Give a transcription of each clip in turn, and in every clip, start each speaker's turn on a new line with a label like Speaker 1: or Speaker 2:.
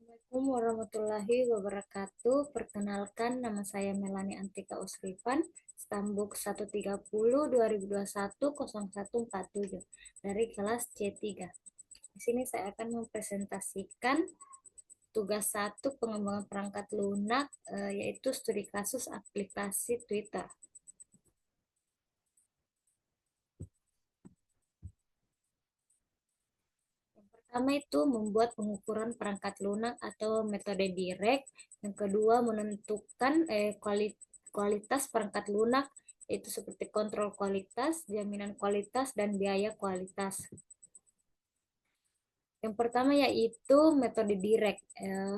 Speaker 1: Assalamualaikum warahmatullahi wabarakatuh. Perkenalkan, nama saya Melani Antika Usrifan, Stambuk 130 2021 0147 dari kelas C3. Di sini saya akan mempresentasikan tugas 1 pengembangan perangkat lunak, yaitu studi kasus aplikasi Twitter. Pertama itu membuat pengukuran perangkat lunak atau metode direct. Yang kedua menentukan kualitas perangkat lunak, itu seperti kontrol kualitas, jaminan kualitas, dan biaya kualitas. Yang pertama yaitu metode direct.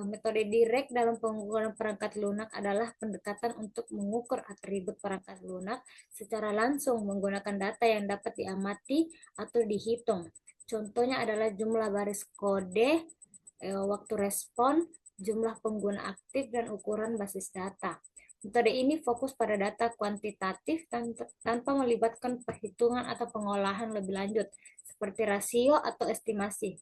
Speaker 1: Metode direct dalam pengukuran perangkat lunak adalah pendekatan untuk mengukur atribut perangkat lunak secara langsung menggunakan data yang dapat diamati atau dihitung. Contohnya adalah jumlah baris kode, waktu respon, jumlah pengguna aktif, dan ukuran basis data. Metode ini fokus pada data kuantitatif tanpa melibatkan perhitungan atau pengolahan lebih lanjut, seperti rasio atau estimasi.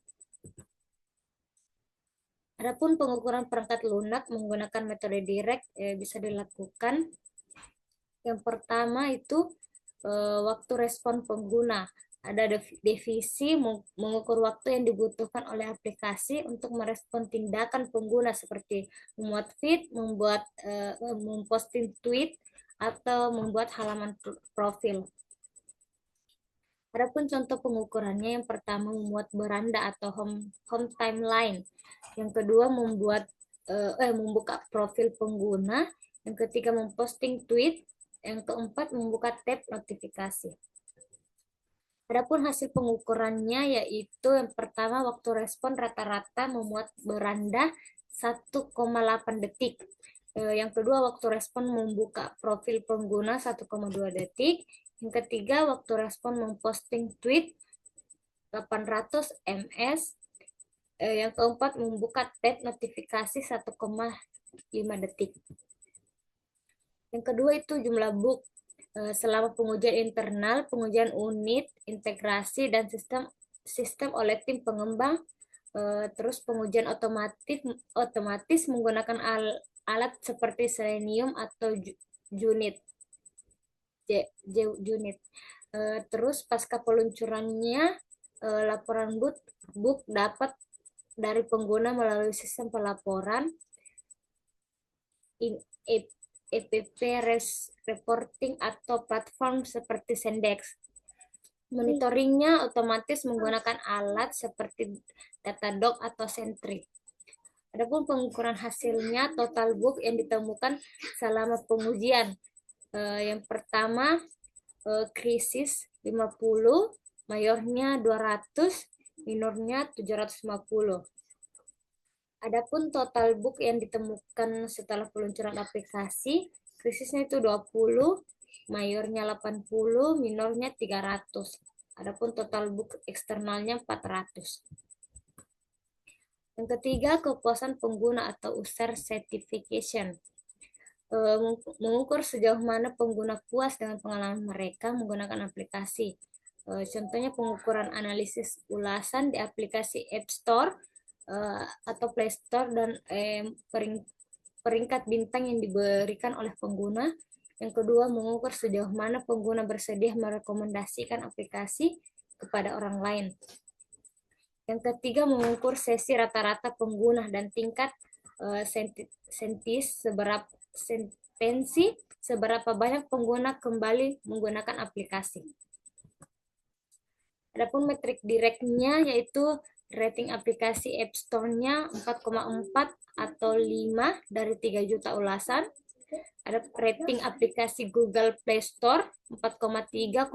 Speaker 1: Adapun pengukuran perangkat lunak menggunakan metode direct bisa dilakukan. Yang pertama itu waktu respon pengguna. Ada divisi mengukur waktu yang dibutuhkan oleh aplikasi untuk merespon tindakan pengguna seperti membuat feed, memposting tweet, atau membuat halaman profil. Adapun contoh pengukurannya, yang pertama membuat beranda atau home timeline. Yang kedua membuka profil pengguna. Yang ketiga memposting tweet. Yang keempat membuka tab notifikasi. Adapun hasil pengukurannya yaitu yang pertama waktu respon rata-rata memuat beranda 1,8 detik. Yang kedua waktu respon membuka profil pengguna 1,2 detik. Yang ketiga waktu respon memposting tweet 800 ms. Yang keempat membuka tab notifikasi 1,5 detik. Yang kedua itu jumlah book selama pengujian internal, pengujian unit, integrasi, dan sistem oleh tim pengembang. Terus pengujian otomatis menggunakan alat seperti Selenium atau Junit. Junit. Terus pasca peluncurannya, laporan book dapat dari pengguna melalui sistem pelaporan EPP reporting atau platform seperti Sendex. Monitoringnya otomatis menggunakan alat seperti Datadog atau Sentry. Adapun pengukuran hasilnya total book yang ditemukan selama pengujian. Yang pertama krisis 50, mayornya 200, minornya 750. Adapun total book yang ditemukan setelah peluncuran aplikasi, krisisnya itu 20, mayornya 80, minornya 300. Adapun total book eksternalnya 400. Yang ketiga, kepuasan pengguna atau user satisfaction. Mengukur sejauh mana pengguna puas dengan pengalaman mereka menggunakan aplikasi. Contohnya pengukuran analisis ulasan di aplikasi App Store atau Play Store dan peringkat bintang yang diberikan oleh pengguna. Yang kedua, mengukur sejauh mana pengguna bersedia merekomendasikan aplikasi kepada orang lain. Yang ketiga, mengukur sesi rata-rata pengguna dan tingkat seberapa banyak pengguna kembali menggunakan aplikasi. Adapun metrik direknya yaitu rating aplikasi App Store-nya 4,4 atau 5 dari 3 juta ulasan. Ada rating aplikasi Google Play Store 4,3,5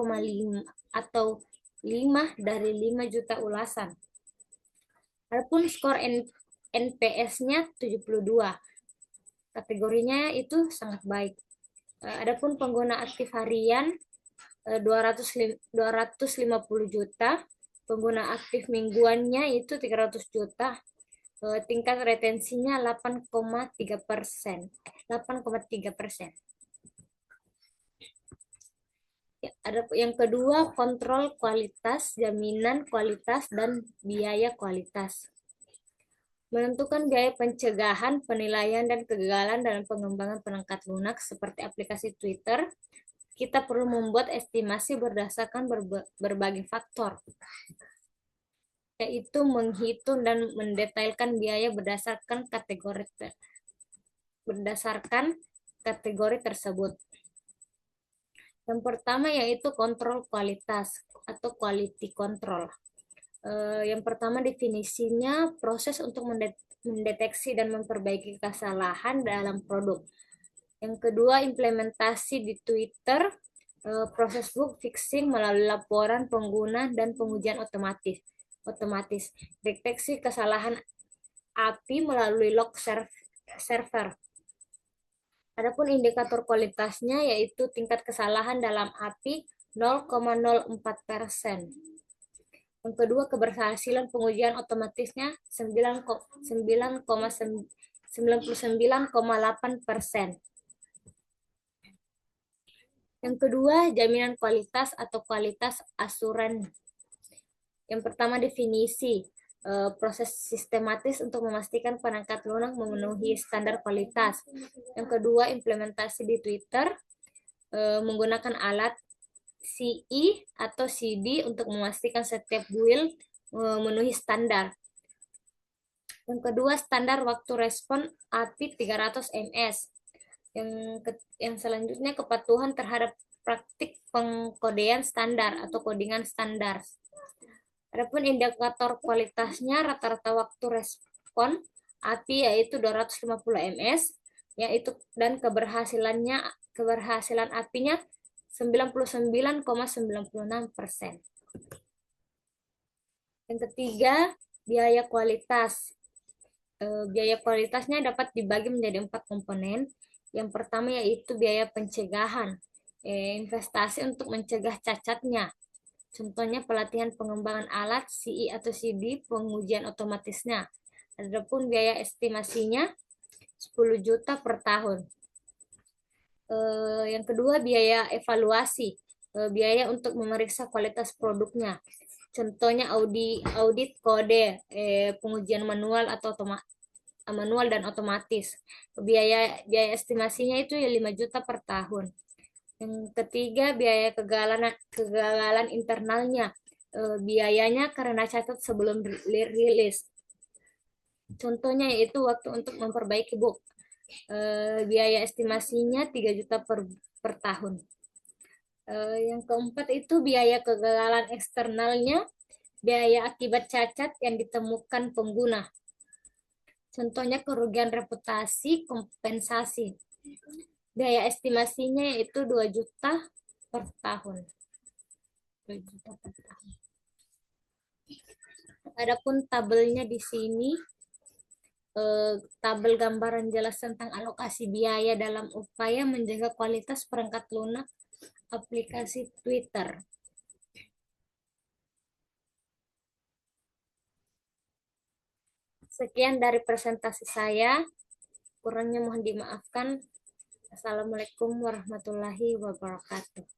Speaker 1: atau 5 dari 5 juta ulasan. Adapun skor NPS-nya 72. Kategorinya itu sangat baik. Adapun pengguna aktif harian 250 juta, pengguna aktif mingguannya itu 300 juta. Tingkat retensinya 8,3%. 8,3%. Ya, ada yang kedua, kontrol kualitas, jaminan kualitas, dan biaya kualitas. Menentukan biaya pencegahan, penilaian, dan kegagalan dalam pengembangan perangkat lunak seperti aplikasi Twitter, kita perlu membuat estimasi berdasarkan berbagai faktor, yaitu menghitung dan mendetailkan biaya berdasarkan kategori tersebut. Yang pertama yaitu kontrol kualitas atau quality control. Yang pertama definisinya proses untuk mendeteksi dan memperbaiki kesalahan dalam produk. Yang kedua implementasi di Twitter, proses bug fixing melalui laporan pengguna dan pengujian otomatis. Deteksi kesalahan API melalui log server. Adapun indikator kualitasnya yaitu tingkat kesalahan dalam API 0,04%. Yang kedua, keberhasilan pengujian otomatisnya 99,8%. Yang kedua, jaminan kualitas atau kualitas asuran. Yang pertama, definisi proses sistematis untuk memastikan perangkat lunak memenuhi standar kualitas. Yang kedua, implementasi di Twitter menggunakan alat CE atau CD untuk memastikan setiap build memenuhi standar. Yang kedua, standar waktu respon API 300 ms. Yang selanjutnya, kepatuhan terhadap praktik pengkodean standar atau codingan standar. Adapun indikator kualitasnya rata-rata waktu respon API yaitu 250 ms, yaitu dan keberhasilan API-nya 99,96%. Yang ketiga, biaya kualitas. Biaya kualitasnya dapat dibagi menjadi 4 komponen. Yang pertama yaitu biaya pencegahan, investasi untuk mencegah cacatnya. Contohnya pelatihan pengembangan alat CE atau CD, pengujian otomatisnya. Adapun biaya estimasinya 10 juta per tahun. Yang kedua biaya evaluasi, biaya untuk memeriksa kualitas produknya. Contohnya audit kode, pengujian manual atau manual dan otomatis. Biaya estimasinya itu ya 5 juta per tahun. Yang ketiga biaya kegagalan internalnya. Biayanya karena cacat sebelum rilis. Contohnya yaitu waktu untuk memperbaiki bug. Biaya estimasinya 3 juta per tahun. Yang keempat itu biaya kegagalan eksternalnya, biaya akibat cacat yang ditemukan pengguna. Contohnya kerugian reputasi, kompensasi. Biaya estimasinya yaitu 2 juta per tahun. 2 juta per tahun. Adapun tabelnya di sini, tabel gambaran jelas tentang alokasi biaya dalam upaya menjaga kualitas perangkat lunak aplikasi Twitter. Sekian dari presentasi saya, kurangnya mohon dimaafkan. Assalamualaikum warahmatullahi wabarakatuh.